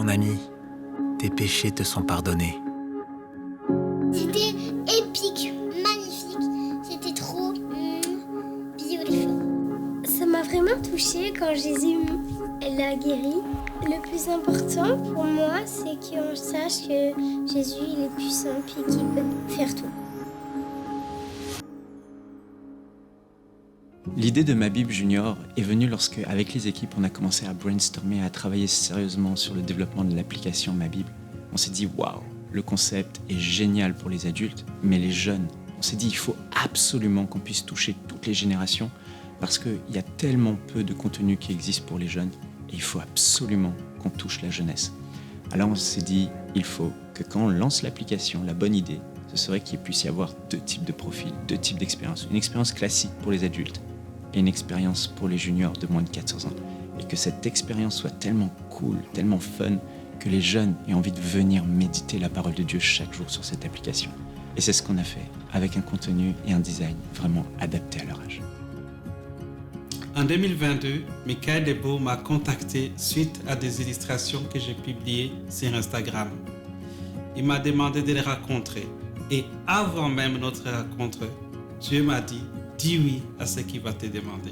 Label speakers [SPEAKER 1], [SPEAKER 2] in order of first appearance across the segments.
[SPEAKER 1] mon ami, tes péchés te sont pardonnés.
[SPEAKER 2] C'était épique, magnifique. C'était trop beautiful. Ça m'a vraiment touchée quand Jésus l'a guéri. Le plus important pour moi, c'est qu'on sache que Jésus il est puissant et qu'il peut faire tout.
[SPEAKER 3] L'idée de Ma Bible Junior est venue lorsque, avec les équipes, on a commencé à brainstormer, à travailler sérieusement sur le développement de l'application Ma Bible. On s'est dit, waouh, le concept est génial pour les adultes, mais les jeunes, on s'est dit, il faut absolument qu'on puisse toucher toutes les générations parce qu'il y a tellement peu de contenu qui existe pour les jeunes et il faut absolument qu'on touche la jeunesse. Alors on s'est dit, il faut que quand on lance l'application, la bonne idée, ce serait qu'il puisse y avoir deux types de profils, deux types d'expériences. Une expérience classique pour les adultes et une expérience pour les juniors de moins de 14 ans. Et que cette expérience soit tellement cool, tellement fun, que les jeunes aient envie de venir méditer la parole de Dieu chaque jour sur cette application. Et c'est ce qu'on a fait, avec un contenu et un design vraiment adapté à leur âge.
[SPEAKER 4] En 2022, Michael Debo m'a contacté suite à des illustrations que j'ai publiées sur Instagram. Il m'a demandé de les rencontrer. Et avant même notre rencontre, Dieu m'a dit, dis oui à ce qu'il va te demander.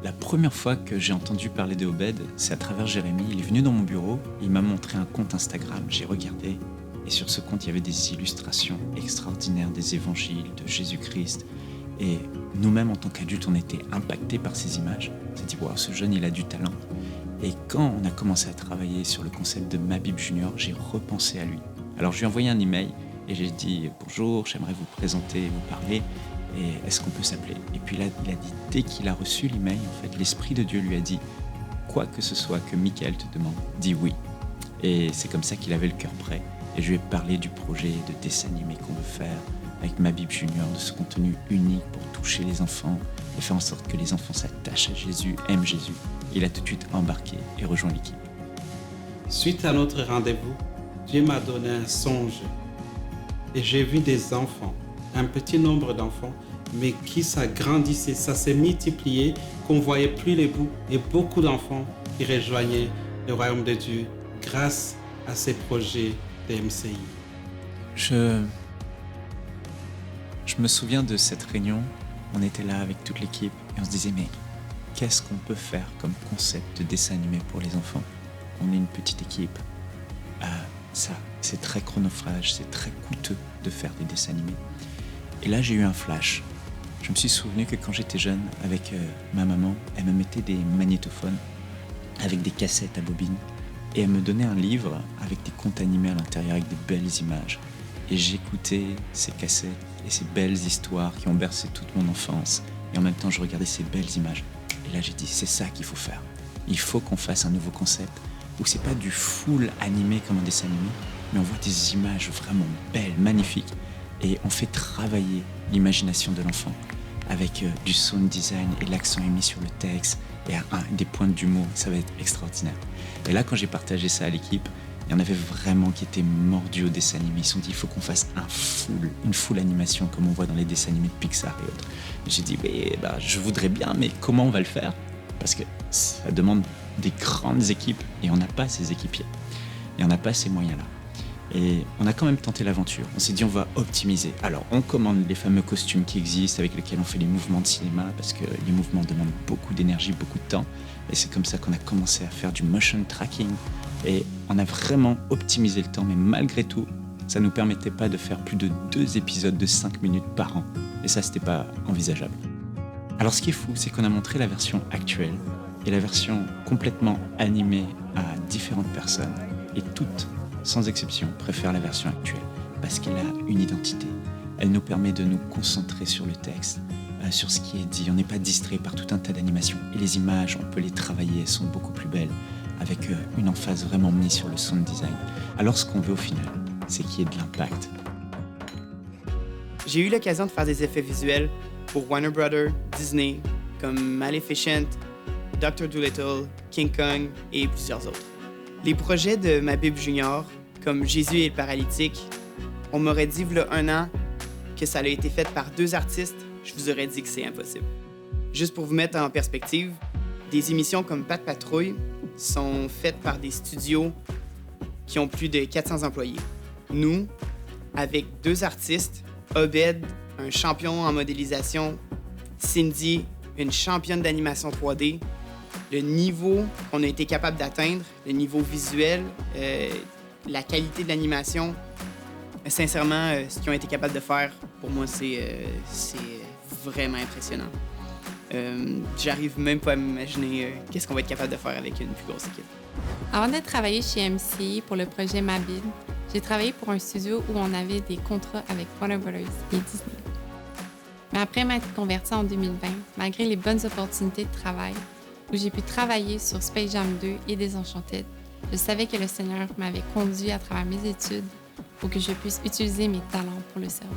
[SPEAKER 3] La première fois que j'ai entendu parler de Obed, c'est à travers Jérémy. Il est venu dans mon bureau, il m'a montré un compte Instagram, j'ai regardé, et sur ce compte, il y avait des illustrations extraordinaires des évangiles, de Jésus-Christ. Et nous-mêmes, en tant qu'adultes, on était impactés par ces images. On s'est dit, wow, ce jeune, il a du talent. Et quand on a commencé à travailler sur le concept de Ma Bible Junior, j'ai repensé à lui. Alors, je lui ai envoyé un email et j'ai dit, bonjour, j'aimerais vous présenter, vous parler. Et est-ce qu'on peut s'appeler ? Et puis là, il a dit, dès qu'il a reçu l'email, en fait, l'Esprit de Dieu lui a dit, quoi que ce soit que Michael te demande, dis oui. Et c'est comme ça qu'il avait le cœur prêt. Et je lui ai parlé du projet de dessin animé qu'on veut faire avec Ma Bible Junior, de ce contenu unique pour toucher les enfants et faire en sorte que les enfants s'attachent à Jésus, aiment Jésus. Il a tout de suite embarqué et rejoint l'équipe.
[SPEAKER 4] Suite à notre rendez-vous, Dieu m'a donné un songe. Et j'ai vu des enfants, un petit nombre d'enfants, mais qui s'agrandissaient, ça s'est multiplié, qu'on ne voyait plus les bouts, et beaucoup d'enfants qui rejoignaient le royaume de Dieu grâce à ces projets de MCI.
[SPEAKER 3] Je me souviens de cette réunion, on était là avec toute l'équipe et on se disait, mais qu'est-ce qu'on peut faire comme concept de dessin animé pour les enfants ? On est une petite équipe. Ça, c'est très chronophage, c'est très coûteux de faire des dessins animés. Et là, j'ai eu un flash. Je me suis souvenu que quand j'étais jeune, avec ma maman, elle me mettait des magnétophones avec des cassettes à bobine et elle me donnait un livre avec des contes animés à l'intérieur avec des belles images. Et j'écoutais ces cassettes et ces belles histoires qui ont bercé toute mon enfance. Et en même temps, je regardais ces belles images. Et là, j'ai dit, c'est ça qu'il faut faire. Il faut qu'on fasse un nouveau concept où c'est pas du full animé comme un dessin animé, mais on voit des images vraiment belles, magnifiques. Et on fait travailler l'imagination de l'enfant avec du sound design et l'accent est mis sur le texte et des pointes d'humour. Ça va être extraordinaire. Et là, quand j'ai partagé ça à l'équipe, il y en avait vraiment qui étaient mordus au dessin animé. Ils se sont dit, il faut qu'on fasse une full animation comme on voit dans les dessins animés de Pixar et autres. Et j'ai dit, je voudrais bien, mais comment on va le faire ? Parce que ça demande des grandes équipes et on n'a pas ces équipiers. Et on n'a pas ces moyens-là. Et on a quand même tenté l'aventure. On s'est dit, on va optimiser. Alors, on commande les fameux costumes qui existent avec lesquels on fait les mouvements de cinéma parce que les mouvements demandent beaucoup d'énergie, beaucoup de temps. Et c'est comme ça qu'on a commencé à faire du motion tracking. Et on a vraiment optimisé le temps, mais malgré tout, ça ne nous permettait pas de faire plus de 2 épisodes de 5 minutes par an. Et ça, c'était pas envisageable. Alors, ce qui est fou, c'est qu'on a montré la version actuelle et la version complètement animée à différentes personnes. Et toutes, sans exception, préfèrent la version actuelle parce qu'elle a une identité. Elle nous permet de nous concentrer sur le texte, sur ce qui est dit. On n'est pas distrait par tout un tas d'animations. Et les images, on peut les travailler, elles sont beaucoup plus belles, avec une emphase vraiment mise sur le sound design. Alors, ce qu'on veut au final, c'est qu'il y ait de l'impact.
[SPEAKER 5] J'ai eu l'occasion de faire des effets visuels pour Warner Brothers, Disney, comme Maleficent, Dr. Dolittle, King Kong et plusieurs autres. Les projets de Ma Bible Junior, comme Jésus et le paralytique, on m'aurait dit, il y a 1 an, que ça a été fait par 2 artistes, je vous aurais dit que c'est impossible. Juste pour vous mettre en perspective, des émissions comme Pat Patrouille sont faites par des studios qui ont plus de 400 employés. Nous, avec 2 artistes, Obed, un champion en modélisation, Cindy, une championne d'animation 3D, le niveau qu'on a été capable d'atteindre, le niveau visuel, la qualité de l'animation, sincèrement, ce qu'ils ont été capables de faire, pour moi, c'est vraiment impressionnant. J'arrive même pas à m'imaginer qu'est-ce qu'on va être capable de faire avec une plus grosse équipe.
[SPEAKER 6] Avant de travailler chez MCI pour le projet Ma Bible, j'ai travaillé pour un studio où on avait des contrats avec Warner Brothers et Disney. Mais après m'être convertie en 2020, malgré les bonnes opportunités de travail, où j'ai pu travailler sur Space Jam 2 et Désenchanted, je savais que le Seigneur m'avait conduit à travers mes études pour que je puisse utiliser mes talents pour le servir.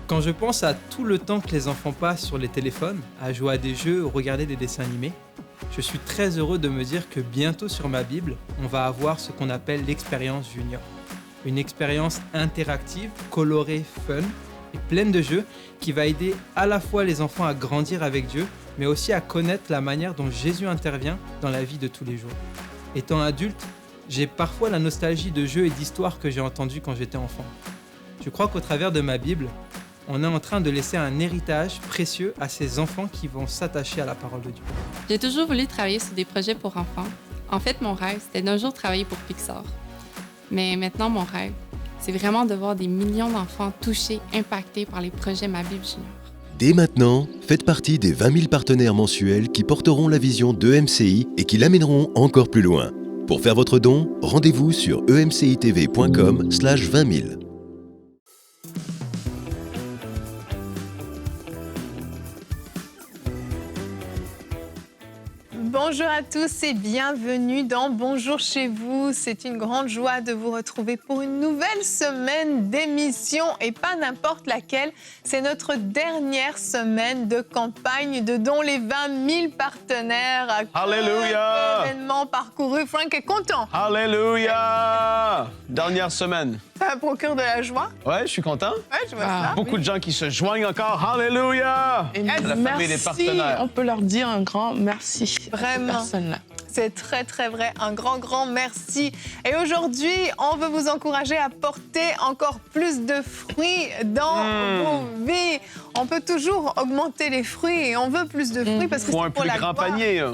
[SPEAKER 7] Quand je pense à tout le temps que les enfants passent sur les téléphones, à jouer à des jeux ou regarder des dessins animés, je suis très heureux de me dire que bientôt sur ma Bible, on va avoir ce qu'on appelle l'expérience junior. Une expérience interactive, colorée, fun et pleine de jeux qui va aider à la fois les enfants à grandir avec Dieu, mais aussi à connaître la manière dont Jésus intervient dans la vie de tous les jours. Étant adulte, j'ai parfois la nostalgie de jeux et d'histoires que j'ai entendus quand j'étais enfant. Je crois qu'au travers de ma Bible, on est en train de laisser un héritage précieux à ces enfants qui vont s'attacher à la parole de Dieu.
[SPEAKER 6] J'ai toujours voulu travailler sur des projets pour enfants. En fait, mon rêve, c'était d'un jour travailler pour Pixar. Mais maintenant, mon rêve, c'est vraiment de voir des millions d'enfants touchés, impactés par les projets Ma Bible Junior.
[SPEAKER 8] Dès maintenant, faites partie des 20 000 partenaires mensuels qui porteront la vision d'EMCI et qui l'amèneront encore plus loin. Pour faire votre don, rendez-vous sur emcitv.com/20 000.
[SPEAKER 9] Bonjour à tous et bienvenue dans Bonjour chez vous. C'est une grande joie de vous retrouver pour une nouvelle semaine d'émission et pas n'importe laquelle. C'est notre dernière semaine de campagne de dons, les 20 000 partenaires.
[SPEAKER 10] Alléluia!
[SPEAKER 9] Événement parcouru. Frank est content.
[SPEAKER 10] Alléluia! Dernière semaine.
[SPEAKER 9] Ça procure de la joie.
[SPEAKER 10] Ouais, je suis content.
[SPEAKER 9] Ouais, je vois ça.
[SPEAKER 10] Beaucoup de gens qui se joignent encore. Alléluia!
[SPEAKER 9] Et
[SPEAKER 10] la famille des partenaires.
[SPEAKER 11] On peut leur dire un grand merci.
[SPEAKER 9] Vraiment.
[SPEAKER 11] Personne-là.
[SPEAKER 9] C'est très, très vrai. Un grand merci. Et aujourd'hui, on veut vous encourager à porter encore plus de fruits dans vos vies. On peut toujours augmenter les fruits et on veut plus de fruits parce que
[SPEAKER 10] Faut
[SPEAKER 9] c'est
[SPEAKER 10] un
[SPEAKER 9] pour
[SPEAKER 10] plus
[SPEAKER 9] la
[SPEAKER 10] grand
[SPEAKER 9] gloire.
[SPEAKER 10] panier.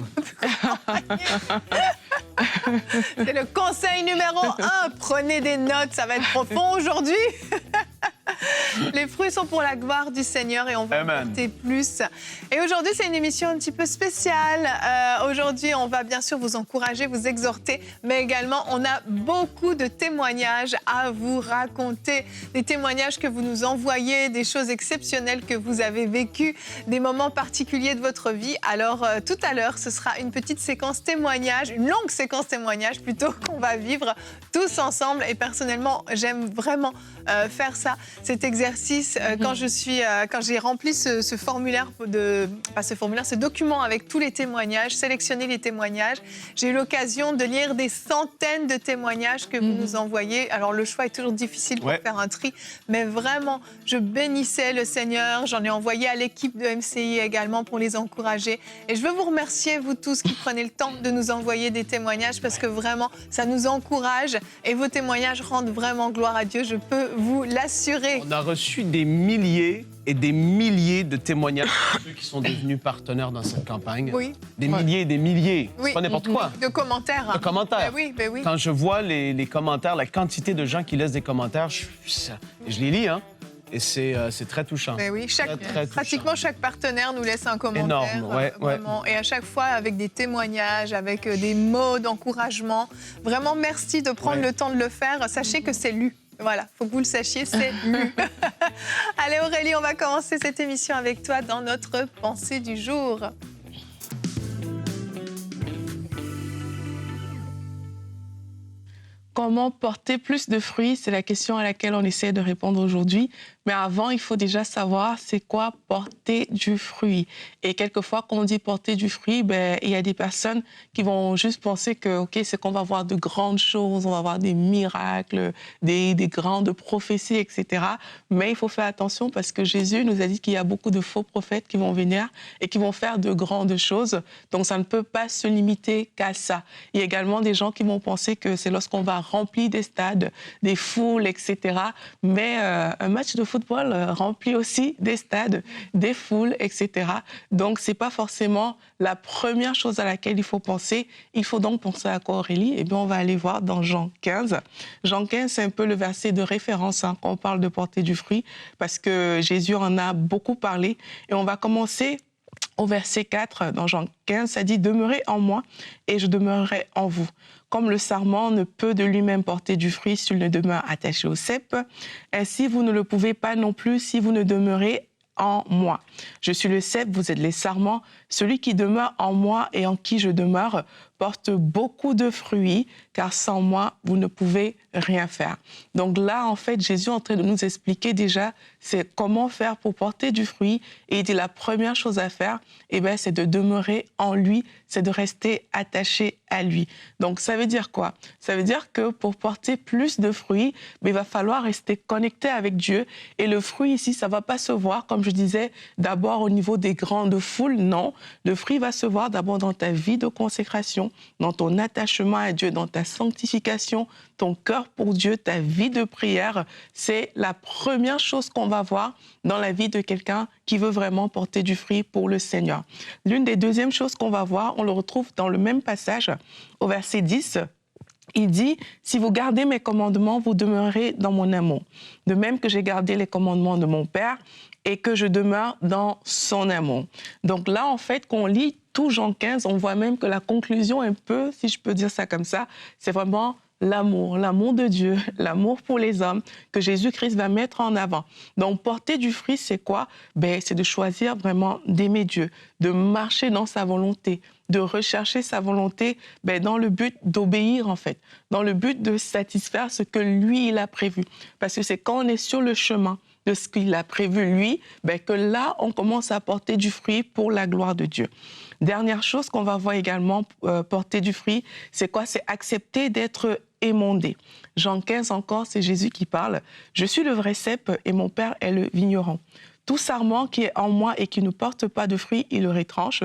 [SPEAKER 9] C'est le conseil numéro 1. Prenez des notes, ça va être profond aujourd'hui. Les fruits sont pour la gloire du Seigneur et on va en porter plus. Et aujourd'hui, c'est une émission un petit peu spéciale. Aujourd'hui, on va bien sûr vous encourager, vous exhorter, mais également, on a beaucoup de témoignages à vous raconter. Des témoignages que vous nous envoyez, des choses exceptionnelles que vous avez vécues, des moments particuliers de votre vie. Alors, tout à l'heure, ce sera une petite séquence témoignage, une longue séquence témoignage plutôt, qu'on va vivre tous ensemble. Et personnellement, j'aime vraiment faire ça, cet exercice. Quand j'ai rempli ce formulaire, ce document avec tous les témoignages, sélectionné les témoignages, j'ai eu l'occasion de lire des centaines de témoignages que vous nous envoyez. Alors, le choix est toujours difficile pour faire un tri, mais vraiment, je bénissais le Seigneur. J'en ai envoyé à l'équipe de MCI également pour les encourager. Et je veux vous remercier, vous tous, qui prenez le temps de nous envoyer des témoignages parce que vraiment, ça nous encourage et vos témoignages rendent vraiment gloire à Dieu. Je peux vous l'assurer.
[SPEAKER 10] On a reçu des milliers et des milliers de témoignages de ceux qui sont devenus partenaires dans cette campagne.
[SPEAKER 9] Oui.
[SPEAKER 10] Des milliers et des milliers.
[SPEAKER 9] Oui.
[SPEAKER 10] C'est pas n'importe quoi.
[SPEAKER 9] De commentaires.
[SPEAKER 10] De commentaires.
[SPEAKER 9] Ben oui.
[SPEAKER 10] Quand je vois les commentaires, la quantité de gens qui laissent des commentaires, je les lis, hein. Et c'est très touchant.
[SPEAKER 9] Ben oui,
[SPEAKER 10] très
[SPEAKER 9] pratiquement chaque partenaire nous laisse un commentaire.
[SPEAKER 10] Énorme,
[SPEAKER 9] vraiment. Et à chaque fois, avec des témoignages, avec des mots d'encouragement. Vraiment, merci de prendre le temps de le faire. Sachez que c'est lu. Voilà, faut que vous le sachiez, c'est lu. Allez Aurélie, on va commencer cette émission avec toi dans notre pensée du jour.
[SPEAKER 11] Comment porter plus de fruits? C'est la question à laquelle on essaie de répondre aujourd'hui. Mais avant, il faut déjà savoir c'est quoi porter du fruit. Et quelquefois, quand on dit porter du fruit, il y a des personnes qui vont juste penser que c'est qu'on va voir de grandes choses, on va voir des miracles, des grandes prophéties, etc. Mais il faut faire attention parce que Jésus nous a dit qu'il y a beaucoup de faux prophètes qui vont venir et qui vont faire de grandes choses. Donc, ça ne peut pas se limiter qu'à ça. Il y a également des gens qui vont penser que c'est lorsqu'on va remplit des stades, des foules, etc. Mais un match de football remplit aussi des stades, des foules, etc. Donc, ce n'est pas forcément la première chose à laquelle il faut penser. Il faut donc penser à quoi, Aurélie? Eh bien, on va aller voir dans Jean 15. Jean 15, c'est un peu le verset de référence quand on parle de porter du fruit, parce que Jésus en a beaucoup parlé. Et on va commencer au verset 4, dans Jean 15, ça dit « Demeurez en moi et je demeurerai en vous. Comme le sarment ne peut de lui-même porter du fruit s'il ne demeure attaché au cep, ainsi vous ne le pouvez pas non plus si vous ne demeurez en moi. Je suis le cep, vous êtes les sarments. Celui qui demeure en moi et en qui je demeure porte beaucoup de fruits, car sans moi, vous ne pouvez rien faire. » Donc là, en fait, Jésus est en train de nous expliquer déjà c'est comment faire pour porter du fruit. Et il dit la première chose à faire, eh bien, c'est de demeurer en lui, c'est de rester attaché à lui. Donc ça veut dire quoi? Ça veut dire que pour porter plus de fruits, il va falloir rester connecté avec Dieu. Et le fruit ici, ça ne va pas se voir, comme je disais, d'abord au niveau des grandes foules, non. Le fruit va se voir d'abord dans ta vie de consécration, dans ton attachement à Dieu, dans ta sanctification, ton cœur pour Dieu, ta vie de prière. C'est la première chose qu'on va voir dans la vie de quelqu'un qui veut vraiment porter du fruit pour le Seigneur. L'une des deuxièmes choses qu'on va voir, on le retrouve dans le même passage, au verset 10, il dit « Si vous gardez mes commandements, vous demeurerez dans mon amour. De même que j'ai gardé les commandements de mon Père et que je demeure dans son amour. » Donc là, en fait, quand on lit tout Jean 15, on voit même que la conclusion, un peu, si je peux dire ça comme ça, c'est vraiment l'amour de Dieu, l'amour pour les hommes que Jésus-Christ va mettre en avant. Donc, porter du fruit, c'est quoi? C'est de choisir vraiment d'aimer Dieu, de marcher dans sa volonté, de rechercher sa volonté dans le but d'obéir, en fait, dans le but de satisfaire ce que lui, il a prévu. Parce que c'est quand on est sur le chemin de ce qu'il a prévu, lui, que là, on commence à porter du fruit pour la gloire de Dieu. Dernière chose qu'on va voir également porter du fruit, c'est quoi? C'est accepter d'être émondé. Jean 15 encore, c'est Jésus qui parle. « Je suis le vrai cep et mon Père est le vigneron. Tout sarment qui est en moi et qui ne porte pas de fruit, il le retranche.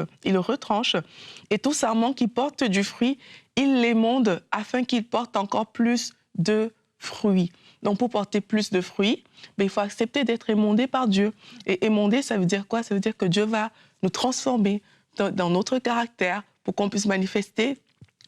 [SPEAKER 11] Et tout sarment qui porte du fruit, il l'émonde afin qu'il porte encore plus de fruits. » Donc, pour porter plus de fruits, il faut accepter d'être émondé par Dieu. Et émondé, ça veut dire quoi? Ça veut dire que Dieu va nous transformer dans notre caractère pour qu'on puisse manifester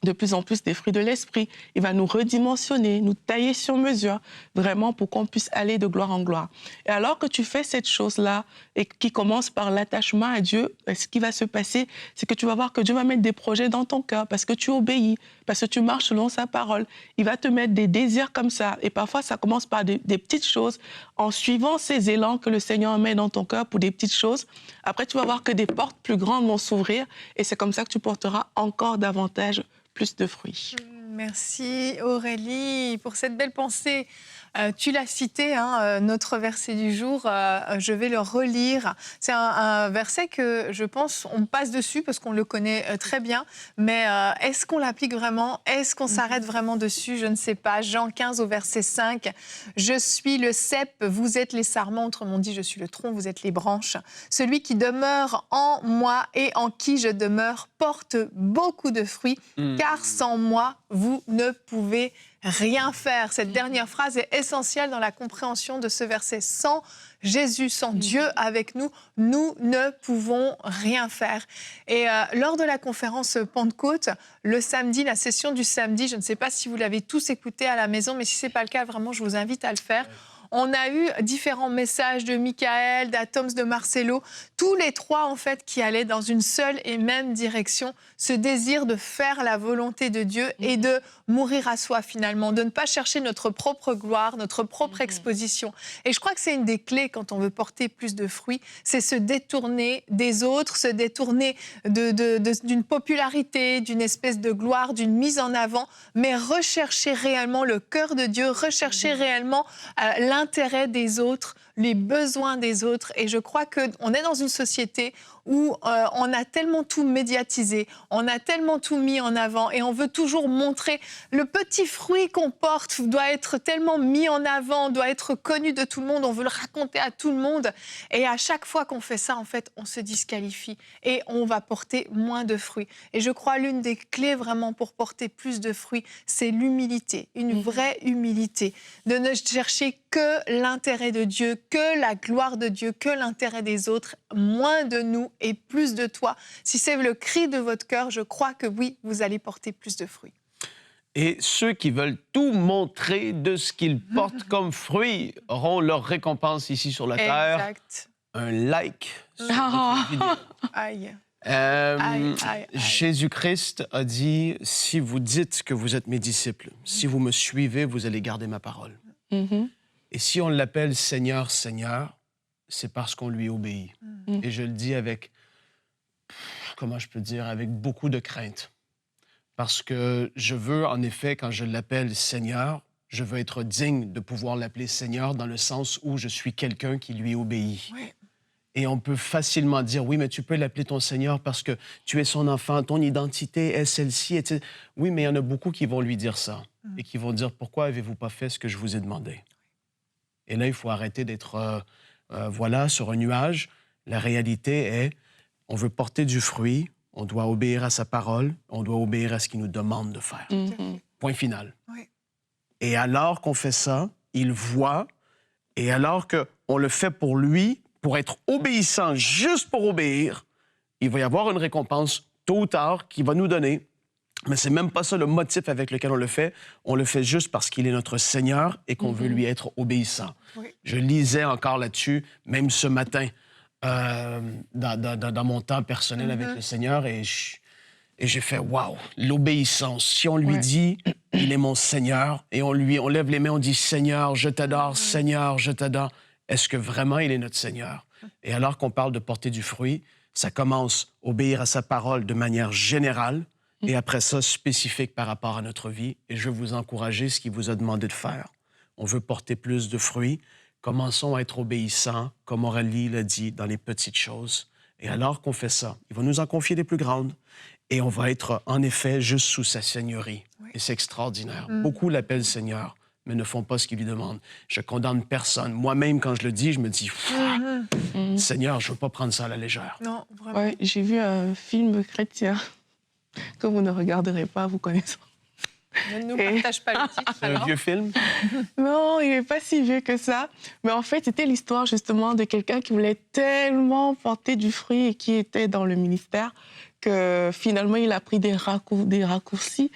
[SPEAKER 11] de plus en plus des fruits de l'esprit. Il va nous redimensionner, nous tailler sur mesure, vraiment pour qu'on puisse aller de gloire en gloire. Et alors que tu fais cette chose-là, et qui commence par l'attachement à Dieu, ce qui va se passer, c'est que tu vas voir que Dieu va mettre des projets dans ton cœur, parce que tu obéis, parce que tu marches selon sa parole. Il va te mettre des désirs comme ça. Et parfois, ça commence par des petites choses. En suivant ces élans que le Seigneur met dans ton cœur pour des petites choses, après, tu vas voir que des portes plus grandes vont s'ouvrir. Et c'est comme ça que tu porteras encore davantage plus de fruits.
[SPEAKER 9] Merci Aurélie pour cette belle pensée. Tu l'as cité, notre verset du jour, je vais le relire. C'est un verset que je pense on passe dessus parce qu'on le connaît très bien, mais est-ce qu'on l'applique vraiment? Est-ce qu'on s'arrête vraiment dessus? Je ne sais pas. Jean 15 au verset 5, « Je suis le cep, vous êtes les sarments. » Autrement dit, je suis le tronc, vous êtes les branches. « Celui qui demeure en moi et en qui je demeure porte beaucoup de fruits, car sans moi, vous ne pouvez rien faire. » Cette dernière phrase est essentielle dans la compréhension de ce verset. Sans Jésus, sans Dieu avec nous, nous ne pouvons rien faire. Et lors de la conférence Pentecôte, le samedi, la session du samedi, je ne sais pas si vous l'avez tous écouté à la maison, mais si ce n'est pas le cas, vraiment, je vous invite à le faire. On a eu différents messages de Michael, d'Atoms, de Marcelo, tous les trois, en fait, qui allaient dans une seule et même direction, ce désir de faire la volonté de Dieu et de mourir à soi, finalement, de ne pas chercher notre propre gloire, notre propre exposition. Et je crois que c'est une des clés quand on veut porter plus de fruits, c'est se détourner des autres, se détourner d'une popularité, d'une espèce de gloire, d'une mise en avant, mais rechercher réellement le cœur de Dieu, rechercher réellement l'intérêt des autres, les besoins des autres. Et je crois qu'on est dans une société où on a tellement tout médiatisé, on a tellement tout mis en avant et on veut toujours montrer le petit fruit qu'on porte doit être tellement mis en avant, doit être connu de tout le monde, on veut le raconter à tout le monde. Et à chaque fois qu'on fait ça, en fait, on se disqualifie et on va porter moins de fruits. Et je crois l'une des clés vraiment pour porter plus de fruits, c'est l'humilité, une vraie humilité, de ne chercher que l'intérêt de Dieu, que la gloire de Dieu, que l'intérêt des autres, moins de nous et plus de toi. Si c'est le cri de votre cœur, je crois que oui, vous allez porter plus de fruits.
[SPEAKER 10] Et ceux qui veulent tout montrer de ce qu'ils portent comme fruits auront leur récompense ici sur la terre.
[SPEAKER 9] Exact.
[SPEAKER 10] Un like sur votre vidéo.
[SPEAKER 9] Aïe.
[SPEAKER 10] Jésus-Christ a dit, si vous dites que vous êtes mes disciples, si vous me suivez, vous allez garder ma parole. Et si on l'appelle Seigneur, Seigneur, c'est parce qu'on lui obéit. Et je le dis avec, comment je peux dire, avec beaucoup de crainte. Parce que je veux, en effet, quand je l'appelle Seigneur, je veux être digne de pouvoir l'appeler Seigneur dans le sens où je suis quelqu'un qui lui obéit. Oui. Et on peut facilement dire, oui, mais tu peux l'appeler ton Seigneur parce que tu es son enfant, ton identité est celle-ci. Etc. Oui, mais il y en a beaucoup qui vont lui dire ça et qui vont dire, pourquoi avez-vous pas fait ce que je vous ai demandé? Et là, il faut arrêter d'être, voilà, sur un nuage. La réalité est, on veut porter du fruit, on doit obéir à sa parole, on doit obéir à ce qu'il nous demande de faire. Point final. Oui. Et alors qu'on fait ça, il voit, et alors qu'on le fait pour lui, pour être obéissant, juste pour obéir, il va y avoir une récompense tôt ou tard qu'il va nous donner. Mais c'est même pas ça le motif avec lequel on le fait. On le fait juste parce qu'il est notre Seigneur et qu'on veut lui être obéissant. Oui. Je lisais encore là-dessus, même ce matin, dans mon temps personnel avec le Seigneur, et j'ai fait « wow », l'obéissance. Si on lui dit « il est mon Seigneur » et on lève les mains, on dit « Seigneur, je t'adore, Seigneur, je t'adore », est-ce que vraiment il est notre Seigneur? Et alors qu'on parle de porter du fruit, ça commence à obéir à sa parole de manière générale et après ça, spécifique par rapport à notre vie. Et je veux vous encourager ce qu'il vous a demandé de faire. On veut porter plus de fruits. Commençons à être obéissants, comme Aurélie l'a dit, dans les petites choses. Et alors qu'on fait ça, il va nous en confier des plus grandes. Et on va être, en effet, juste sous sa seigneurie. Oui. Et c'est extraordinaire. Beaucoup l'appellent Seigneur, mais ne font pas ce qu'il lui demande. Je condamne personne. Moi-même, quand je le dis, je me dis, Seigneur, je ne veux pas prendre ça à la légère.
[SPEAKER 11] Non, vraiment. Ouais, j'ai vu un film chrétien que vous ne regarderez pas, vous connaissez.
[SPEAKER 9] Ne nous partage pas le titre.
[SPEAKER 10] C'est un vieux film?
[SPEAKER 11] Non, il n'est pas si vieux que ça. Mais en fait, c'était l'histoire justement de quelqu'un qui voulait tellement porter du fruit et qui était dans le ministère que finalement, il a pris des raccourcis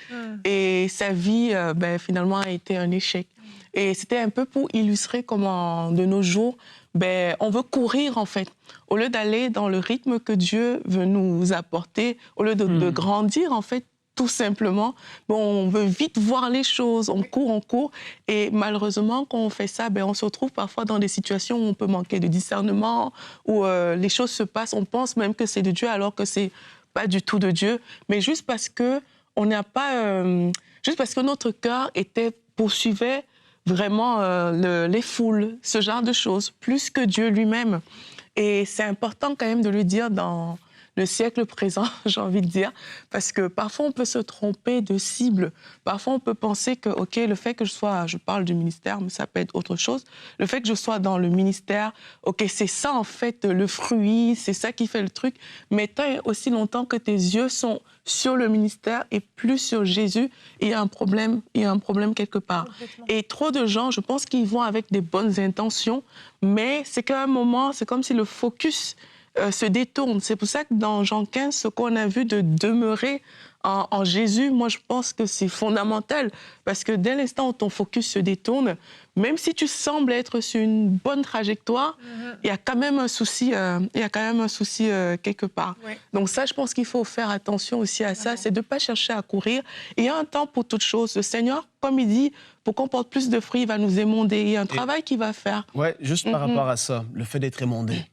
[SPEAKER 11] et sa vie, finalement, a été un échec. Et c'était un peu pour illustrer comment, de nos jours, on veut courir, en fait. Au lieu d'aller dans le rythme que Dieu veut nous apporter, au lieu de grandir, en fait, tout simplement, on veut vite voir les choses, on court. Et malheureusement, quand on fait ça, on se retrouve parfois dans des situations où on peut manquer de discernement, où les choses se passent, on pense même que c'est de Dieu alors que c'est pas du tout de Dieu. Mais juste parce que on n'a pas, juste parce que notre cœur poursuivait vraiment les foules, ce genre de choses, plus que Dieu lui-même. Et c'est important quand même de le dire dans le siècle présent, j'ai envie de dire, parce que parfois on peut se tromper de cible. Parfois on peut penser que, OK, le fait que je parle du ministère, mais ça peut être autre chose, le fait que je sois dans le ministère, OK, c'est ça en fait le fruit, c'est ça qui fait le truc, mais tant aussi longtemps que tes yeux sont sur le ministère et plus sur Jésus, il y a un problème quelque part. Et trop de gens, je pense qu'ils vont avec des bonnes intentions, mais c'est qu'à un moment, c'est comme si le focus se détourne. C'est pour ça que dans Jean 15, ce qu'on a vu de demeurer en Jésus, moi je pense que c'est fondamental parce que dès l'instant où ton focus se détourne, même si tu sembles être sur une bonne trajectoire, il y a quand même un souci, quelque part. Oui. Donc ça, je pense qu'il faut faire attention aussi à ça, c'est de ne pas chercher à courir. Et il y a un temps pour toute chose. Le Seigneur, comme il dit, pour qu'on porte plus de fruits, il va nous émonder. Il y a un travail qu'il va faire.
[SPEAKER 10] Oui, juste par rapport à ça, le fait d'être émondé.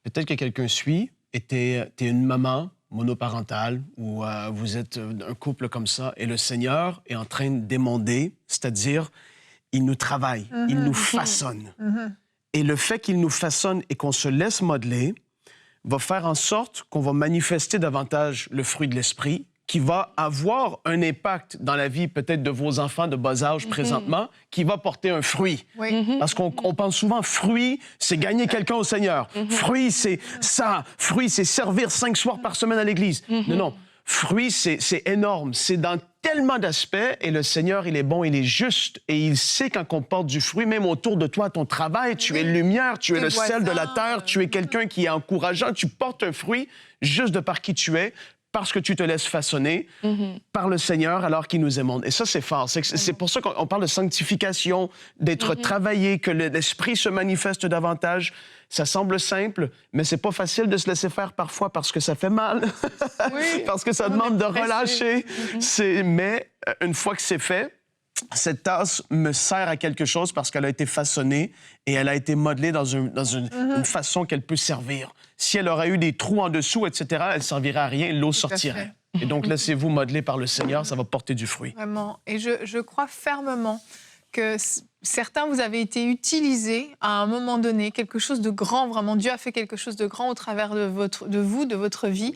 [SPEAKER 10] Peut-être que quelqu'un suit et t'es une maman monoparentale ou vous êtes un couple comme ça et le Seigneur est en train d'émonder, c'est-à-dire il nous travaille, il nous façonne. Et le fait qu'il nous façonne et qu'on se laisse modeler va faire en sorte qu'on va manifester davantage le fruit de l'esprit, qui va avoir un impact dans la vie peut-être de vos enfants de bas âge présentement, qui va porter un fruit. Parce qu'on pense souvent, fruit, c'est gagner quelqu'un au Seigneur. Fruit, c'est ça. Fruit, c'est servir 5 soirs par semaine à l'Église. Non. Fruit, c'est énorme. C'est dans tellement d'aspects et le Seigneur, il est bon, il est juste et il sait quand on porte du fruit, même autour de toi, ton travail, tu es lumière, tu es le sel de la terre, tu es quelqu'un qui est encourageant, tu portes un fruit juste de par qui tu es, parce que tu te laisses façonner par le Seigneur alors qu'il nous aime. Et ça, c'est fort. C'est pour ça qu'on parle de sanctification, d'être travaillé, que l'Esprit se manifeste davantage. Ça semble simple, mais c'est pas facile de se laisser faire parfois parce que ça fait mal, parce que ça demande de relâcher. Mais une fois que c'est fait, cette tasse me sert à quelque chose parce qu'elle a été façonnée et elle a été modelée dans une façon qu'elle peut servir. Si elle aurait eu des trous en dessous, etc., elle ne servirait à rien, l'eau sortirait. Et donc, laissez-vous modeler par le Seigneur, ça va porter du fruit.
[SPEAKER 9] Vraiment. Et je crois fermement que certains, vous avez été utilisés à un moment donné, quelque chose de grand, vraiment. Dieu a fait quelque chose de grand au travers de votre vie.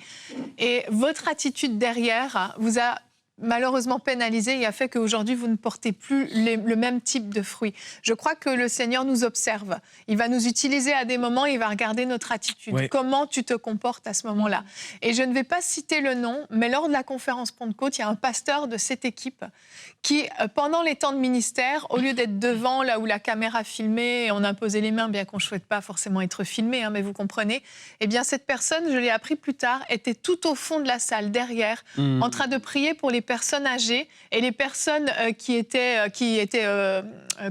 [SPEAKER 9] Et votre attitude derrière vous a malheureusement pénalisé et a fait qu'aujourd'hui, vous ne portez plus le même type de fruits. Je crois que le Seigneur nous observe. Il va nous utiliser à des moments, il va regarder notre attitude. Comment tu te comportes à ce moment-là. Et je ne vais pas citer le nom, mais lors de la conférence Pentecôte, il y a un pasteur de cette équipe qui, pendant les temps de ministère, au lieu d'être devant, là où la caméra filmait, et on imposait les mains, bien qu'on ne souhaite pas forcément être filmé, mais vous comprenez, eh bien cette personne, je l'ai appris plus tard, était tout au fond de la salle, derrière, en train de prier pour les personnes âgées et les personnes qui étaient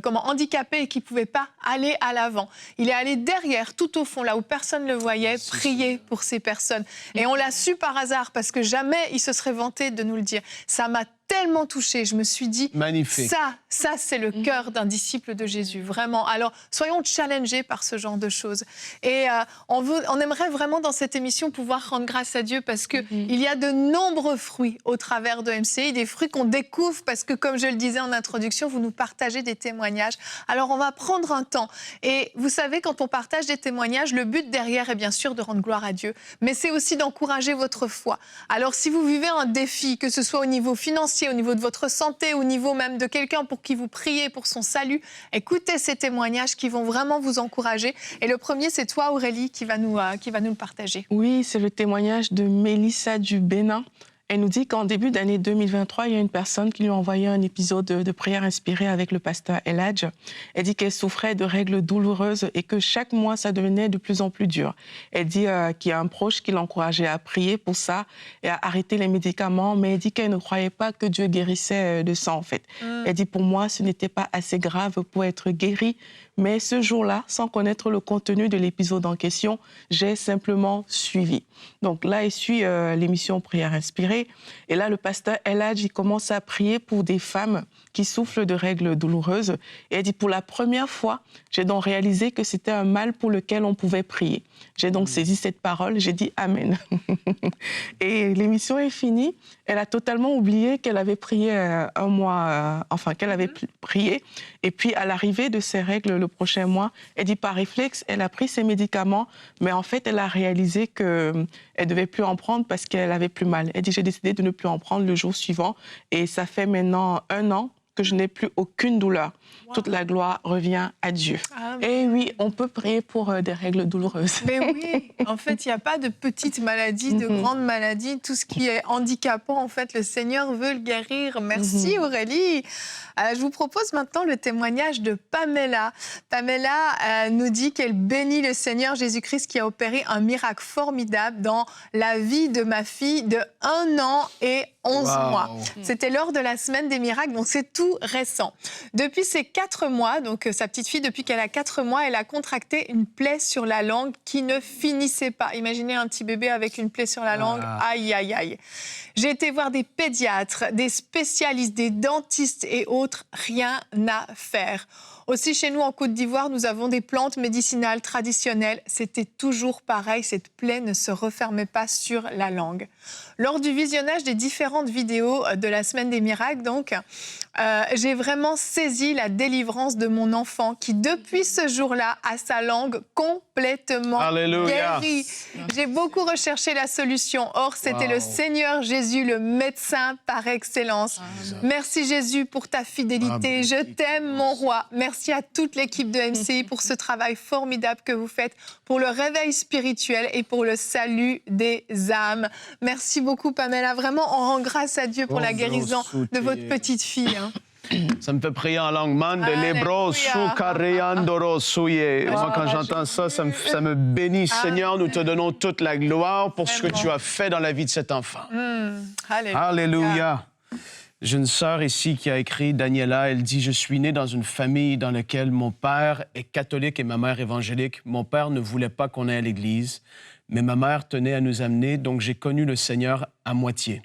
[SPEAKER 9] handicapées et qui ne pouvaient pas aller à l'avant. Il est allé derrière, tout au fond, là où personne ne le voyait, prier pour ces personnes. Et on l'a su par hasard, parce que jamais il se serait vanté de nous le dire. Ça m'a tellement touchée. Je me suis dit,
[SPEAKER 10] magnifique.
[SPEAKER 9] Ça c'est le cœur d'un disciple de Jésus, vraiment. Alors, soyons challengés par ce genre de choses. Et on aimerait vraiment, dans cette émission, pouvoir rendre grâce à Dieu, parce qu'il y a de nombreux fruits au travers de MCI, des fruits qu'on découvre, parce que, comme je le disais en introduction, vous nous partagez des témoignages. Alors, on va prendre un temps. Et vous savez, quand on partage des témoignages, le but derrière est bien sûr de rendre gloire à Dieu, mais c'est aussi d'encourager votre foi. Alors, si vous vivez un défi, que ce soit au niveau financier, au niveau de votre santé, au niveau même de quelqu'un pour qui vous priez pour son salut, écoutez ces témoignages qui vont vraiment vous encourager. Et le premier, c'est toi, Aurélie, qui va nous le partager.
[SPEAKER 11] Oui, c'est le témoignage de Mélissa du Bénin. Elle nous dit qu'en début d'année 2023, il y a une personne qui lui a envoyé un épisode de prière inspirée avec le pasteur Eladj. Elle dit qu'elle souffrait de règles douloureuses et que chaque mois, ça devenait de plus en plus dur. Elle dit qu'il y a un proche qui l'encourageait à prier pour ça et à arrêter les médicaments, mais elle dit qu'elle ne croyait pas que Dieu guérissait de ça, en fait. Elle dit, pour moi, ce n'était pas assez grave pour être guérie. Mais ce jour-là, sans connaître le contenu de l'épisode en question, j'ai simplement suivi. Donc là, il suit l'émission Prière inspirée. Et là, le pasteur Eladj, il commence à prier pour des femmes qui souffrent de règles douloureuses. Et elle dit, pour la première fois, j'ai donc réalisé que c'était un mal pour lequel on pouvait prier. J'ai donc saisi cette parole, j'ai dit Amen. Et l'émission est finie. Elle a totalement oublié qu'elle avait prié un mois, qu'elle avait prié. Et puis, à l'arrivée de ses règles le prochain mois, elle dit par réflexe, elle a pris ses médicaments, mais en fait, elle a réalisé qu'elle ne devait plus en prendre parce qu'elle avait plus mal. Elle dit, j'ai décidé de ne plus en prendre le jour suivant. Et ça fait maintenant 1 an que je n'ai plus aucune douleur. Wow. Toute la gloire revient à Dieu. Ah, et oui, on peut prier pour des règles douloureuses.
[SPEAKER 9] Mais oui, en fait, il n'y a pas de petites maladies, de grandes maladies. Tout ce qui est handicapant, en fait, le Seigneur veut le guérir. Merci Aurélie. Je vous propose maintenant le témoignage de Pamela. Pamela nous dit qu'elle bénit le Seigneur Jésus-Christ qui a opéré un miracle formidable dans la vie de ma fille de 1 an et 11 mois. C'était lors de la semaine des miracles, donc c'est tout récent. Depuis ces 4 mois, donc sa petite fille, depuis qu'elle a 4 mois, elle a contracté une plaie sur la langue qui ne finissait pas. Imaginez un petit bébé avec une plaie sur la langue. Aïe, aïe, aïe. J'ai été voir des pédiatres, des spécialistes, des dentistes et autres. Rien à faire. Aussi, chez nous, en Côte d'Ivoire, nous avons des plantes médicinales traditionnelles. C'était toujours pareil, cette plaie ne se refermait pas sur la langue. Lors du visionnage des différentes vidéos de la Semaine des Miracles, donc, j'ai vraiment saisi la délivrance de mon enfant qui, depuis ce jour-là, a sa langue complètement guérie. J'ai beaucoup recherché la solution. Or, c'était le Seigneur Jésus, le médecin par excellence. Merci Jésus pour ta fidélité. Je t'aime, mon roi. Merci à toute l'équipe de MCI pour ce travail formidable que vous faites, pour le réveil spirituel et pour le salut des âmes. Merci beaucoup, Pamela. Vraiment, on rend grâce à Dieu pour la guérison de votre petite fille.
[SPEAKER 10] Ça me fait prier en langue. Mande lebro sukareandoro souye. Moi, quand j'entends ça, ça me bénit. Seigneur, nous te donnons toute la gloire pour ce que tu as fait dans la vie de cet enfant. Alléluia. J'ai une sœur ici qui a écrit, Daniela, elle dit « Je suis née dans une famille dans laquelle mon père est catholique et ma mère évangélique. Mon père ne voulait pas qu'on aille à l'église, mais ma mère tenait à nous amener, donc j'ai connu le Seigneur à moitié.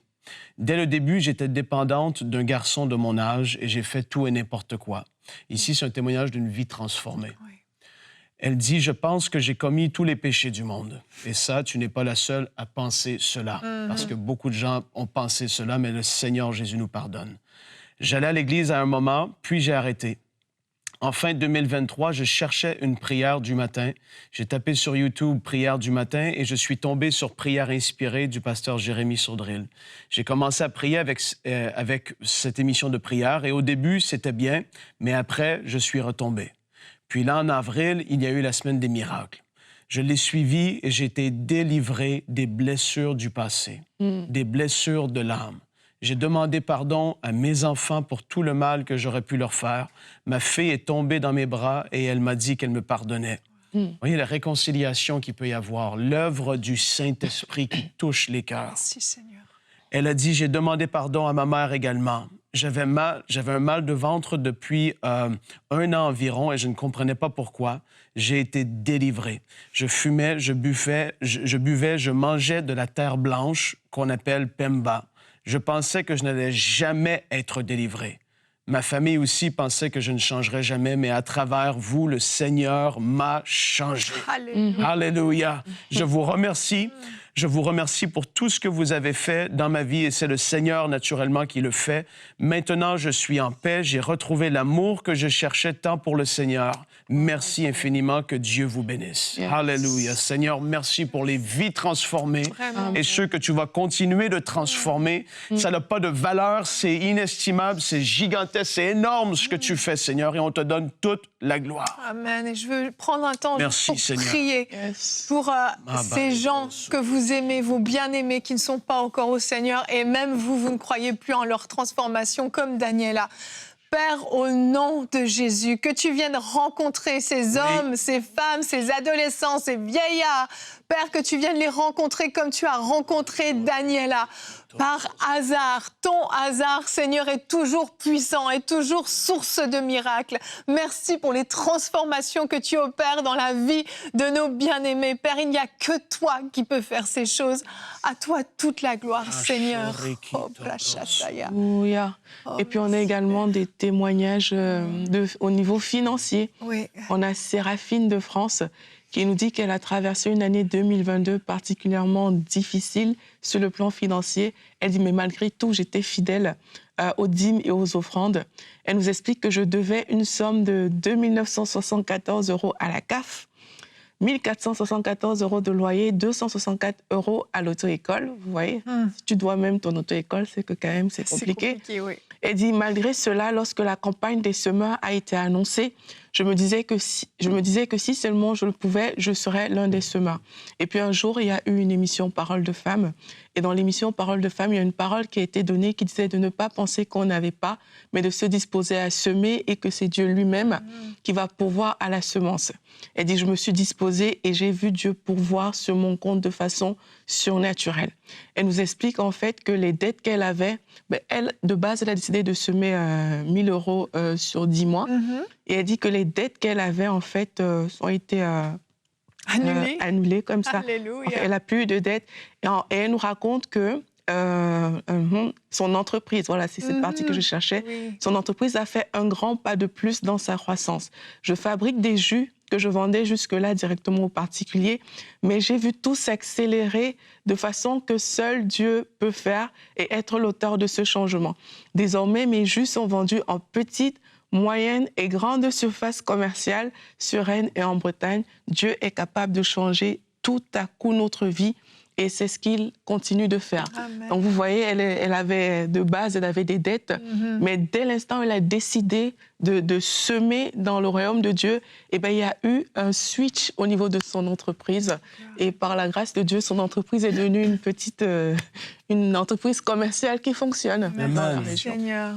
[SPEAKER 10] Dès le début, j'étais dépendante d'un garçon de mon âge et j'ai fait tout et n'importe quoi. Ici, c'est un témoignage d'une vie transformée. Oui. Elle dit, je pense que j'ai commis tous les péchés du monde. Et ça, tu n'es pas la seule à penser cela. Parce que beaucoup de gens ont pensé cela, mais le Seigneur Jésus nous pardonne. J'allais à l'église à un moment, puis j'ai arrêté. En fin 2023, je cherchais une prière du matin. J'ai tapé sur YouTube « Prière du matin » et je suis tombé sur « Prière inspirée » du pasteur Jérémy Sourdril. J'ai commencé à prier avec cette émission de prière et au début, c'était bien, mais après, je suis retombé. Puis là, en avril, il y a eu la Semaine des Miracles. Je l'ai suivi et j'ai été délivré des blessures du passé, des blessures de l'âme. J'ai demandé pardon à mes enfants pour tout le mal que j'aurais pu leur faire. Ma fille est tombée dans mes bras et elle m'a dit qu'elle me pardonnait. Vous voyez la réconciliation qu'il peut y avoir, l'œuvre du Saint-Esprit qui touche les cœurs.
[SPEAKER 9] Merci, Seigneur.
[SPEAKER 10] Elle a dit, j'ai demandé pardon à ma mère également. J'avais un mal de ventre depuis 1 an environ et je ne comprenais pas pourquoi. J'ai été délivré. Je fumais, je buvais, je mangeais de la terre blanche qu'on appelle Pemba. Je pensais que je n'allais jamais être délivré. Ma famille aussi pensait que je ne changerais jamais, mais à travers vous, le Seigneur m'a changé. Alléluia. Alléluia. Je vous remercie. Je vous remercie pour tout ce que vous avez fait dans ma vie et c'est le Seigneur naturellement qui le fait. Maintenant, je suis en paix. J'ai retrouvé l'amour que je cherchais tant pour le Seigneur. Merci infiniment. Que Dieu vous bénisse. Yes. Alléluia. Seigneur, merci pour les vies transformées et ceux que tu vas continuer de transformer. Ça n'a pas de valeur. C'est inestimable. C'est gigantesque. C'est énorme ce que tu fais, Seigneur, et on te donne toute la gloire.
[SPEAKER 9] Amen. Et je veux prendre un temps pour prier pour ces gens que vous aimez, vos bien-aimés qui ne sont pas encore au Seigneur et même vous ne croyez plus en leur transformation comme Daniela. Père, au nom de Jésus, que tu viennes rencontrer ces hommes, ces femmes, ces adolescents, ces vieillards. Père, que tu viennes les rencontrer comme tu as rencontré Daniela. Par hasard, ton hasard, Seigneur, est toujours puissant, est toujours source de miracles. Merci pour les transformations que tu opères dans la vie de nos bien-aimés. Père, il n'y a que toi qui peux faire ces choses. À toi toute la gloire, Seigneur.
[SPEAKER 11] Alléluia. Et puis on a également des témoignages au niveau financier. Oui. On a Séraphine de France qui nous dit qu'elle a traversé une année 2022 particulièrement difficile sur le plan financier. Elle dit, mais malgré tout, j'étais fidèle aux dîmes et aux offrandes. Elle nous explique que je devais une somme de 2 974 € à la CAF, 1 474 € de loyer, 264 € à l'auto-école. Vous voyez, si tu dois même ton auto-école, c'est que quand même c'est compliqué. C'est compliqué, oui. Elle dit, malgré cela, lorsque la campagne des semeurs a été annoncée, je me disais que si seulement je le pouvais, je serais l'un des semeurs. Et puis un jour, il y a eu une émission Parole de femmes. Et dans l'émission Parole de femmes, il y a une parole qui a été donnée qui disait de ne pas penser qu'on n'avait pas, mais de se disposer à semer et que c'est Dieu lui-même qui va pourvoir à la semence. Elle dit, je me suis disposée et j'ai vu Dieu pourvoir sur mon compte de façon surnaturelle. Elle nous explique en fait que les dettes qu'elle avait, elle, de base, elle a décidé de semer 1 000 € sur 10 mois. Et elle dit que les dettes qu'elle avait, en fait, ont été annulées comme ça. Alléluia. Elle n'a plus de dettes. Et elle nous raconte que son entreprise, voilà, c'est cette partie que je cherchais, son entreprise a fait un grand pas de plus dans sa croissance. Je fabrique des jus que je vendais jusque-là directement aux particuliers, mais j'ai vu tout s'accélérer de façon que seul Dieu peut faire et être l'auteur de ce changement. Désormais, mes jus sont vendus en petites, moyennes et grandes surfaces commerciales sur Rennes et en Bretagne. Dieu est capable de changer tout à coup notre vie. Et c'est ce qu'il continue de faire. Amen. Donc, vous voyez, elle avait de base, elle avait des dettes, mais dès l'instant où elle a décidé de semer dans le royaume de Dieu, eh bien, il y a eu un switch au niveau de son entreprise. Et par la grâce de Dieu, son entreprise est devenue une entreprise commerciale qui fonctionne.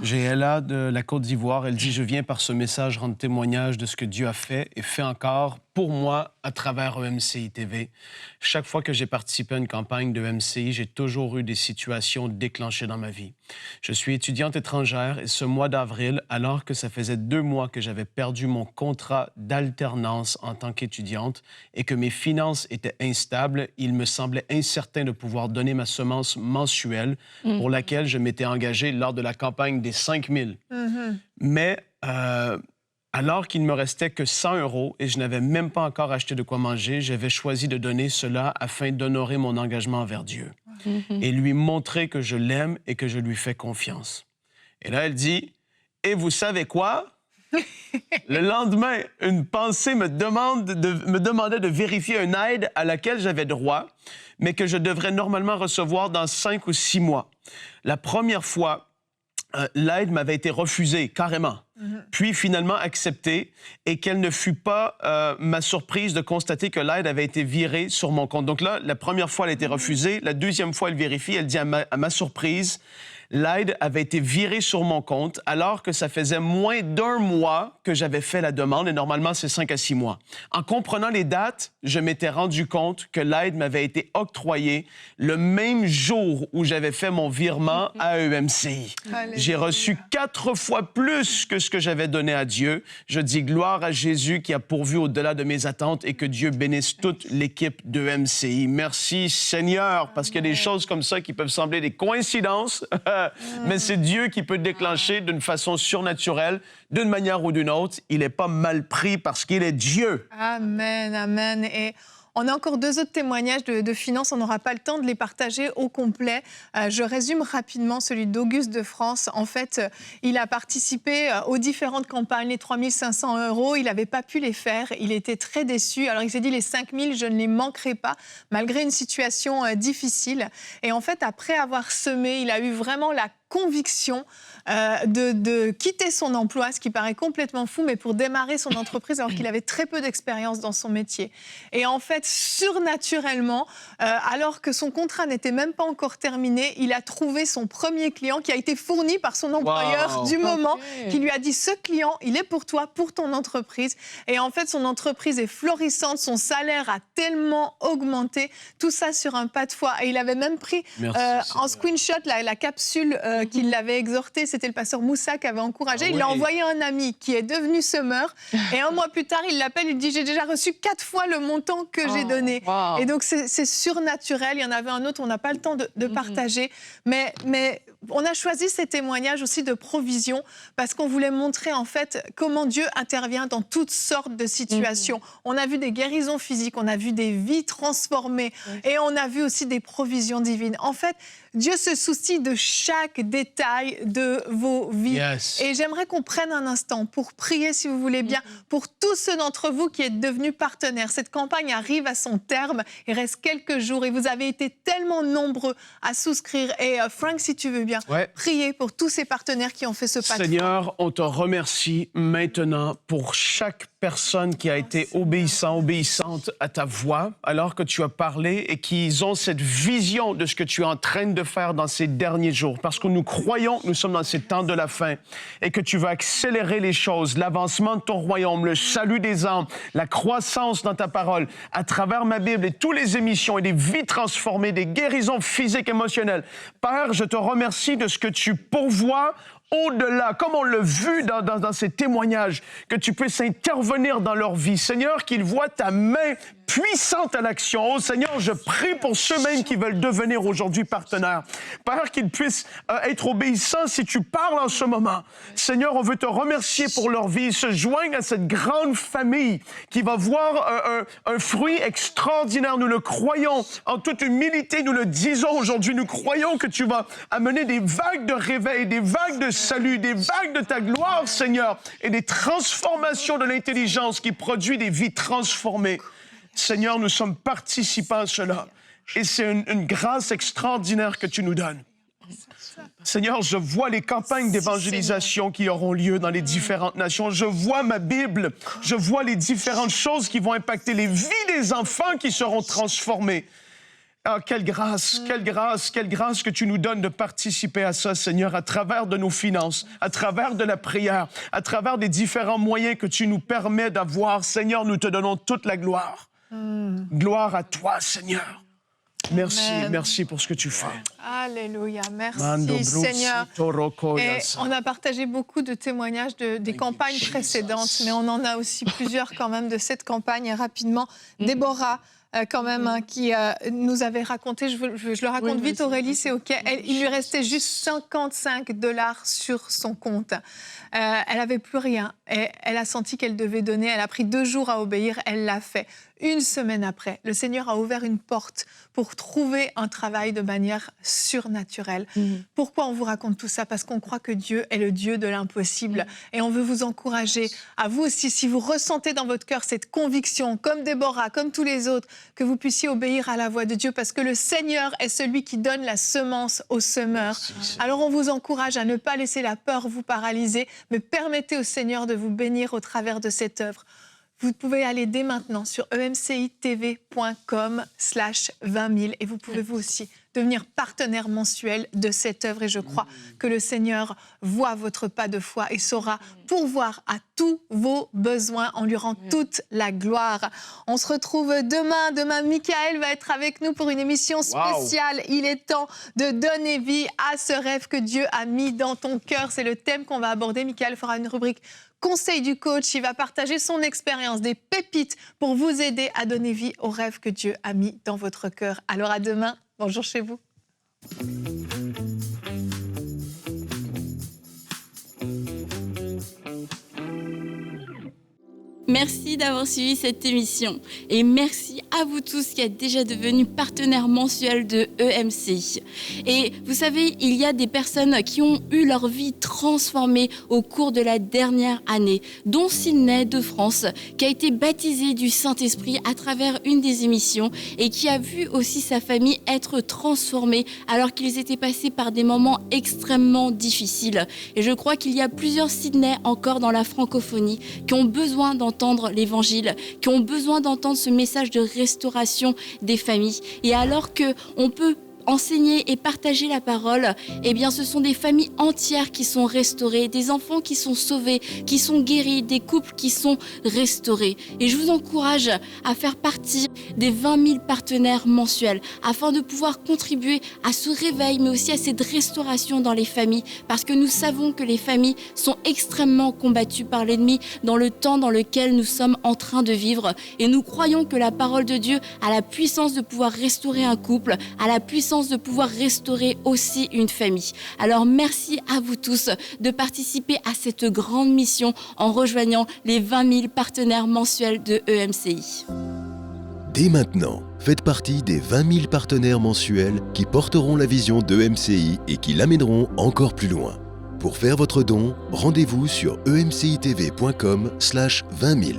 [SPEAKER 10] Géela de la Côte d'Ivoire, elle dit « Je viens par ce message rendre témoignage de ce que Dieu a fait et fait encore pour moi à travers EMCI TV. Chaque fois que j'ai participé à une campagne de EMCI, j'ai toujours eu des situations déclenchées dans ma vie. Je suis étudiante étrangère et ce mois d'avril, alors que ça faisait 2 mois que j'avais perdu mon contrat d'alternance en tant qu'étudiante et que mes finances étaient instables, il me semblait incertain de pouvoir donner ma semence mensuelle pour laquelle je m'étais engagé lors de la campagne des 5 000. Mais alors qu'il ne me restait que 100 € et je n'avais même pas encore acheté de quoi manger, j'avais choisi de donner cela afin d'honorer mon engagement envers Dieu et lui montrer que je l'aime et que je lui fais confiance. Et là, elle dit, « Et vous savez quoi? » Le lendemain, une pensée me demandait de vérifier une aide à laquelle j'avais droit, mais que je devrais normalement recevoir dans 5 ou 6 mois. La première fois, l'aide m'avait été refusée, carrément, puis finalement acceptée, et quelle ne fut pas ma surprise de constater que l'aide avait été virée sur mon compte. Donc là, la première fois, elle a été refusée, la deuxième fois, elle vérifie, elle dit à ma surprise, l'aide avait été virée sur mon compte alors que ça faisait moins d'1 mois que j'avais fait la demande et normalement, c'est 5 à 6 mois. En comprenant les dates, je m'étais rendu compte que l'aide m'avait été octroyée le même jour où j'avais fait mon virement à EMCI. J'ai reçu 4 fois plus que ce que j'avais donné à Dieu. Je dis gloire à Jésus qui a pourvu au-delà de mes attentes et que Dieu bénisse toute l'équipe de EMCI. Merci Seigneur, parce qu'il y a des choses comme ça qui peuvent sembler des coïncidences. Mais c'est Dieu qui peut déclencher d'une façon surnaturelle, d'une manière ou d'une autre. Il n'est pas mal pris parce qu'il est Dieu.
[SPEAKER 9] Amen, amen. Et on a encore 2 autres témoignages de finances. On n'aura pas le temps de les partager au complet. Je résume rapidement celui d'Auguste de France. En fait, il a participé aux différentes campagnes, les 3 500 €. Il n'avait pas pu les faire. Il était très déçu. Alors, il s'est dit, les 5 000, je ne les manquerai pas, malgré une situation difficile. Et en fait, après avoir semé, il a eu vraiment la conviction de quitter son emploi, ce qui paraît complètement fou, mais pour démarrer son entreprise alors qu'il avait très peu d'expérience dans son métier. Et en fait, surnaturellement, alors que son contrat n'était même pas encore terminé, il a trouvé son premier client qui a été fourni par son employeur du moment, qui lui a dit « Ce client, il est pour toi, pour ton entreprise ». Et en fait, son entreprise est florissante, son salaire a tellement augmenté, tout ça sur un pas de foi. Et il avait même pris en screenshot la capsule qui l'avait exhorté, c'était le pasteur Moussa qui avait encouragé. Il l'a envoyé à un ami qui est devenu semeur. Et 1 mois plus tard, il l'appelle, il dit « J'ai déjà reçu 4 fois le montant que j'ai donné ». Et donc, c'est surnaturel. Il y en avait un autre, on n'a pas le temps de partager. Mais on a choisi ces témoignages aussi de provision parce qu'on voulait montrer en fait comment Dieu intervient dans toutes sortes de situations. On a vu des guérisons physiques, on a vu des vies transformées et on a vu aussi des provisions divines. En fait, Dieu se soucie de chaque détail de vos vies. Et j'aimerais qu'on prenne un instant pour prier, si vous voulez bien, pour tous ceux d'entre vous qui êtes devenus partenaires. Cette campagne arrive à son terme, il reste quelques jours et vous avez été tellement nombreux à souscrire. Et Frank, si tu veux bien, prier pour tous ces partenaires qui ont fait ce pas de foi.
[SPEAKER 10] Seigneur, on te remercie maintenant pour chaque personne qui a été obéissante à ta voix, alors que tu as parlé et qu'ils ont cette vision de ce que tu es en train de faire dans ces derniers jours. Parce que nous croyons que nous sommes dans ces temps de la fin et que tu vas accélérer les choses, l'avancement de ton royaume, le salut des âmes, la croissance dans ta parole, à travers ma Bible et toutes les émissions et des vies transformées, des guérisons physiques, émotionnelles. Père, je te remercie de ce que tu pourvois au-delà, comme on l'a vu dans ces témoignages, que tu puisses intervenir dans leur vie. Seigneur, qu'ils voient ta main puissante à l'action. Oh Seigneur, je prie pour ceux-mêmes qui veulent devenir aujourd'hui partenaires. Père, qu'ils puissent être obéissants si tu parles en ce moment. Seigneur, on veut te remercier pour leur vie. Ils se joignent à cette grande famille qui va voir un fruit extraordinaire. Nous le croyons. En toute humilité, nous le disons aujourd'hui. Nous croyons que tu vas amener des vagues de réveil, des vagues de salut, des vagues de ta gloire, Seigneur, et des transformations de l'intelligence qui produit des vies transformées. Seigneur, nous sommes participants à cela. Et c'est une grâce extraordinaire que tu nous donnes. Seigneur, je vois les campagnes d'évangélisation qui auront lieu dans les différentes nations. Je vois ma Bible. Je vois les différentes choses qui vont impacter les vies des enfants qui seront transformés. Ah, quelle grâce que tu nous donnes de participer à ça, Seigneur, à travers de nos finances, à travers de la prière, à travers des différents moyens que tu nous permets d'avoir. Seigneur, nous te donnons toute la gloire. Gloire à toi, Seigneur. Merci, merci pour ce que tu fais.
[SPEAKER 9] Alléluia, merci Seigneur. Et on a partagé beaucoup de témoignages des campagnes précédentes, mais on en a aussi plusieurs quand même de cette campagne. Et rapidement, Déborah, quand même, qui nous avait raconté, je le raconte vite, Aurélie, c'est OK, il lui restait juste $55 sur son compte. Elle n'avait plus rien. Et elle a senti qu'elle devait donner. Elle a pris 2 jours à obéir. Elle l'a fait. 1 semaine après, le Seigneur a ouvert une porte pour trouver un travail de manière surnaturelle. Pourquoi on vous raconte tout ça? Parce qu'on croit que Dieu est le Dieu de l'impossible. Et on veut vous encourager, à vous aussi, si vous ressentez dans votre cœur cette conviction, comme Déborah, comme tous les autres, que vous puissiez obéir à la voix de Dieu, parce que le Seigneur est celui qui donne la semence au semeur. Alors on vous encourage à ne pas laisser la peur vous paralyser, mais permettez au Seigneur de vous bénir au travers de cette œuvre. Vous pouvez aller dès maintenant sur emcitv.com/20 000 et vous pouvez vous aussi devenir partenaire mensuel de cette œuvre. Et je crois que le Seigneur voit votre pas de foi et saura pourvoir à tous vos besoins. On lui rend toute la gloire. On se retrouve demain. Demain, Michael va être avec nous pour une émission spéciale. Wow. Il est temps de donner vie à ce rêve que Dieu a mis dans ton cœur. C'est le thème qu'on va aborder. Michael fera une rubrique Conseil du coach, il va partager son expérience, des pépites pour vous aider à donner vie au rêve que Dieu a mis dans votre cœur. Alors à demain, bonjour chez vous.
[SPEAKER 12] Merci d'avoir suivi cette émission et merci à vous tous qui êtes déjà devenus partenaires mensuels de EMCI. Et vous savez, il y a des personnes qui ont eu leur vie transformée au cours de la dernière année, dont Sydney de France, qui a été baptisé du Saint-Esprit à travers une des émissions et qui a vu aussi sa famille être transformée alors qu'ils étaient passés par des moments extrêmement difficiles. Et je crois qu'il y a plusieurs Sydney encore dans la francophonie qui ont besoin d'entendre l'évangile, qui ont besoin d'entendre ce message de restauration des familles. Et alors qu'on peut enseigner et partager la parole, eh bien ce sont des familles entières qui sont restaurées, des enfants qui sont sauvés, qui sont guéris, des couples qui sont restaurés. Et je vous encourage à faire partie des 20 000 partenaires mensuels afin de pouvoir contribuer à ce réveil, mais aussi à cette restauration dans les familles, parce que nous savons que les familles sont extrêmement combattues par l'ennemi dans le temps dans lequel nous sommes en train de vivre. Et nous croyons que la parole de Dieu a la puissance de pouvoir restaurer un couple, a la puissance de pouvoir restaurer aussi une famille. Alors merci à vous tous de participer à cette grande mission en rejoignant les 20 000 partenaires mensuels de EMCI.
[SPEAKER 8] Dès maintenant, faites partie des 20 000 partenaires mensuels qui porteront la vision d'EMCI et qui l'amèneront encore plus loin. Pour faire votre don, rendez-vous sur emcitv.com/20 000.